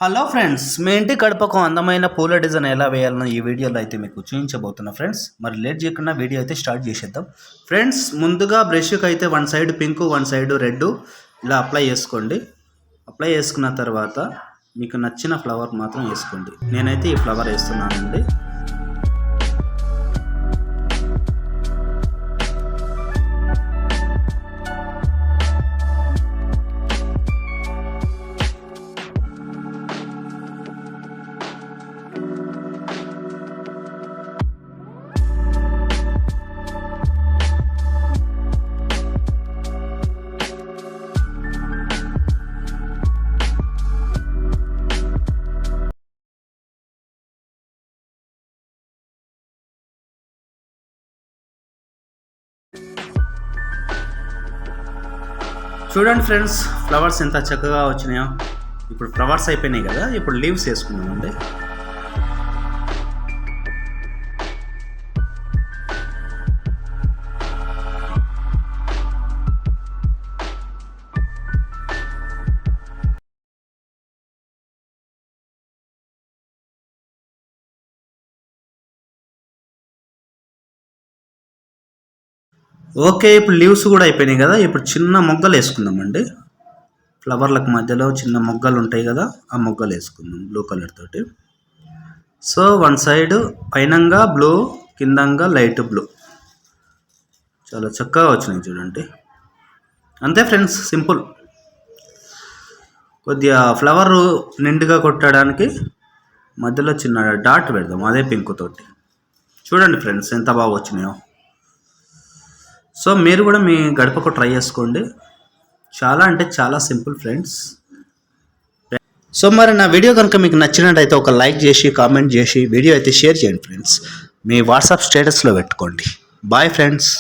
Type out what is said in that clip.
Hello friends, మీ ఇంటి గడపకు అందమైన పూల డిజైన్ ఎలా వేయాలనో ఈ వీడియోలో అయితే మీకు చూపించబోతున్నా ఫ్రెండ్స్. మరి లేట్ చేయకుండా వీడియో అయితే స్టార్ట్ చేసేద్దాం ఫ్రెండ్స్. ముందుగా బ్రష్కి అయితే one side pink one side red ఇలా అప్లై చేసుకోండి. అప్లై చేసుకున్న తర్వాత మీకు నచ్చిన ఫ్లవర్ మాత్రం వేసుకోండి. నేనైతే ఈ ఫ్లవర్ వేస్తున్నానండి. చూడండి ఫ్రెండ్స్, ఫ్లవర్స్ ఎంత చక్కగా వచ్చినాయో. ఇప్పుడు ఫ్లవర్స్ అయిపోయినాయి కదా, ఇప్పుడు లీవ్స్ వేసుకుందామండి. ఓకే, ఇప్పుడు లీవ్స్ కూడా అయిపోయినాయి కదా. ఇప్పుడు చిన్న మొగ్గలు వేసుకుందామండి. ఫ్లవర్లకు మధ్యలో చిన్న మొగ్గలు ఉంటాయి కదా, ఆ మొగ్గలు వేసుకుందాం బ్లూ కలర్ తోటి. సో వన్ సైడ్ పైనంగా బ్లూ, కిందంగా లైట్ బ్లూ. చాలా చక్కగా వచ్చినాయి చూడండి. అంతే ఫ్రెండ్స్, సింపుల్. కొద్దిగా ఫ్లవర్ నిండుగా కొట్టడానికి మధ్యలో చిన్న డాట్ పెడదాం అదే పింక్ తోటి. చూడండి ఫ్రెండ్స్, ఎంత బాగా వచ్చినాయో. సో మీరు కూడా మీ గడపకు ట్రై చేసుకోండి. చాలా అంటే చాలా సింపుల్ ఫ్రెండ్స్. సో మరి నా వీడియో కనుక మీకు నచ్చినట్టయితే ఒక లైక్ చేసి కామెంట్ చేసి వీడియో అయితే షేర్ చేయండి ఫ్రెండ్స్. మీ వాట్సాప్ స్టేటస్లో పెట్టుకోండి. Boy friends.